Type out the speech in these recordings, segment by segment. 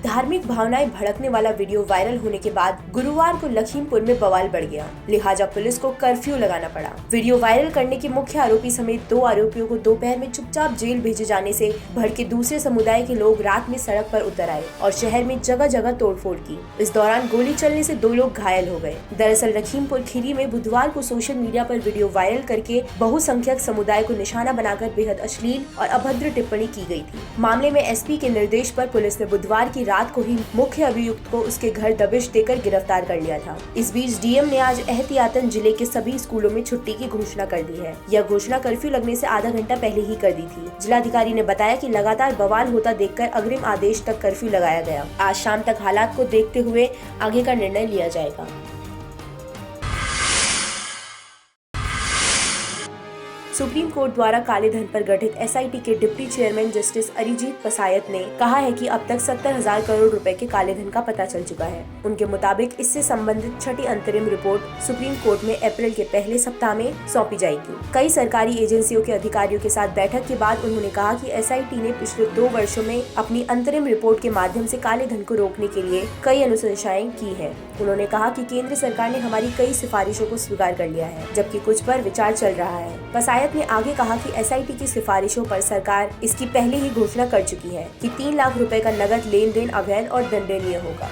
धार्मिक भावनाएं भड़कने वाला वीडियो वायरल होने के बाद गुरुवार को लखीमपुर में बवाल बढ़ गया, लिहाजा पुलिस को कर्फ्यू लगाना पड़ा। वीडियो वायरल करने के मुख्य आरोपी समेत 2 आरोपियों को दोपहर में चुपचाप जेल भेजे जाने से भड़के दूसरे समुदाय के लोग रात में सड़क पर उतर आए और शहर में जगह जगह तोड़फोड़ की। इस दौरान गोली चलने से 2 लोग घायल हो गए। दरअसल लखीमपुर खीरी में बुधवार को सोशल मीडिया पर वीडियो वायरल करके बहुसंख्यक समुदाय को निशाना बनाकर बेहद अश्लील और अभद्र टिप्पणी की गई थी। मामले में एसपी के निर्देश पर पुलिस ने बुधवार की रात को ही मुख्य अभियुक्त को उसके घर दबिश देकर गिरफ्तार कर लिया था। इस बीच डीएम ने आज एहतियातन जिले के सभी स्कूलों में छुट्टी की घोषणा कर दी है। यह घोषणा कर्फ्यू लगने से आधा घंटा पहले ही कर दी थी। जिलाधिकारी ने बताया कि लगातार बवाल होता देखकर अग्रिम आदेश तक कर्फ्यू लगाया गया। आज शाम तक हालात को देखते हुए आगे का निर्णय लिया जाएगा। सुप्रीम कोर्ट द्वारा काले धन पर गठित एसआईटी के deputy chairman justice Arijit Pasayat ने कहा है कि अब तक 70,000 करोड़ रुपए के काले धन का पता चल चुका है। उनके मुताबिक इससे संबंधित छठी अंतरिम रिपोर्ट सुप्रीम कोर्ट में अप्रैल के पहले सप्ताह में सौंपी जाएगी। कई सरकारी एजेंसियों के अधिकारियों के साथ बैठक के बाद उन्होंने कहा कि एसआईटी ने पिछले 2 वर्षों में अपनी अंतरिम रिपोर्ट के माध्यम से काले धन को रोकने के लिए कई अनुशंसाएं की है। उन्होंने कहा कि केंद्र सरकार ने हमारी कई सिफारिशों को स्वीकार कर लिया है, जबकि कुछ पर विचार चल रहा है। पसायत ने आगे कहा कि एसआईटी की सिफारिशों पर सरकार इसकी पहले ही घोषणा कर चुकी है कि 3 लाख रुपए का नगद लेन देन अवैध और दंडनीय होगा।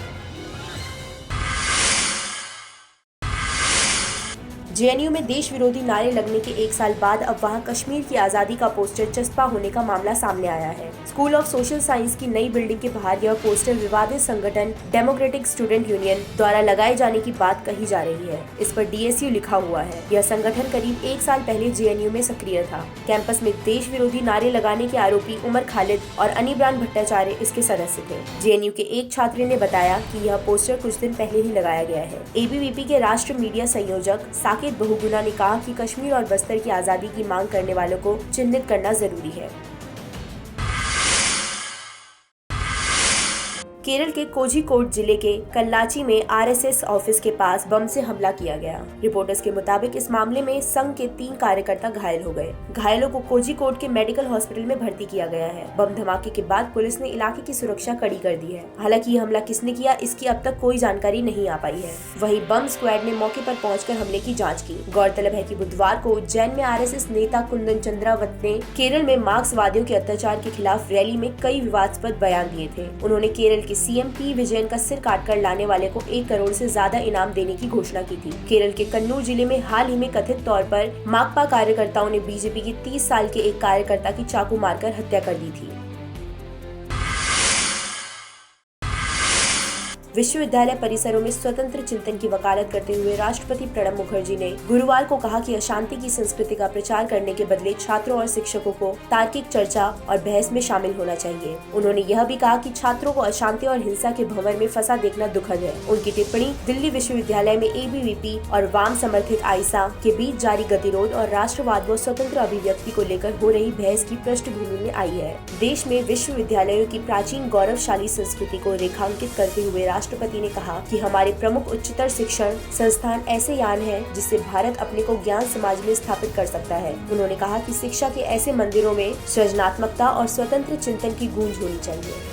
जेएनयू में देश विरोधी नारे लगने के 1 साल बाद अब वहां कश्मीर की आजादी का पोस्टर चस्पा होने का मामला सामने आया है। स्कूल ऑफ सोशल साइंस की नई बिल्डिंग के बाहर यह पोस्टर विवादित संगठन डेमोक्रेटिक स्टूडेंट यूनियन द्वारा लगाए जाने की बात कही जा रही है। इस पर डीएसयू लिखा हुआ है। यह संगठन करीब 1 साल पहले जेएनयू में सक्रिय था। कैंपस में देश विरोधी नारे लगाने के आरोपी उमर खालिद और अनिब्रान भट्टाचार्य इसके सदस्य थे। जेएनयू के एक छात्र ने बताया कि यह पोस्टर कुछ दिन पहले ही लगाया गया है। एबीवीपी के राष्ट्र मीडिया संयोजक साकेत बहुगुणा ने कहा कि कश्मीर और बस्तर की आजादी की मांग करने वालों को चिन्हित करना जरूरी है। केरल के कोझिकोड जिले के कल्लाची में आरएसएस ऑफिस के पास बम से हमला किया गया। रिपोर्टर्स के मुताबिक इस मामले में संघ के 3 कार्यकर्ता घायल हो गए। घायलों को कोझिकोड के मेडिकल हॉस्पिटल में भर्ती किया गया है। बम धमाके के बाद पुलिस ने इलाके की सुरक्षा कड़ी कर दी है। हालांकि ये हमला किसने किया, इसकी अब तक कोई जानकारी नहीं आ पाई है। वहीं बम स्क्वाड ने मौके पर पहुंचकर हमले की जाँच की। गौरतलब है कि बुधवार को उज्जैन में आरएसएस नेता कुंदन चंद्रावत ने केरल में मार्क्सवादियों के अत्याचार के खिलाफ रैली में कई विवादास्पद बयान दिए थे। उन्होंने केरल के सीएम पी विजयन का सिर काटकर लाने वाले को 1 करोड़ से ज्यादा इनाम देने की घोषणा की थी। केरल के कन्नूर जिले में हाल ही में कथित तौर पर माकपा कार्यकर्ताओं ने बीजेपी के 30 साल के एक कार्यकर्ता की चाकू मारकर हत्या कर दी थी। विश्वविद्यालय परिसरों में स्वतंत्र चिंतन की वकालत करते हुए राष्ट्रपति प्रणब मुखर्जी ने गुरुवार को कहा कि अशांति की संस्कृति का प्रचार करने के बदले छात्रों और शिक्षकों को तार्किक चर्चा और बहस में शामिल होना चाहिए। उन्होंने यह भी कहा कि छात्रों को अशांति और हिंसा के भंवर में फंसा देखना दुखद है। उनकी टिप्पणी दिल्ली विश्वविद्यालय में एबीवीपी और वाम समर्थित आईसा के बीच जारी गतिरोध और राष्ट्रवाद व स्वतंत्र अभिव्यक्ति को लेकर हो रही बहस की पृष्ठभूमि में आई है। देश में विश्वविद्यालयों की प्राचीन गौरवशाली संस्कृति को रेखांकित करते हुए राष्ट्रपति ने कहा कि हमारे प्रमुख उच्चतर शिक्षण संस्थान ऐसे यान हैं जिससे भारत अपने को ज्ञान समाज में स्थापित कर सकता है। उन्होंने कहा कि शिक्षा के ऐसे मंदिरों में सृजनात्मकता और स्वतंत्र चिंतन की गूंज होनी चाहिए।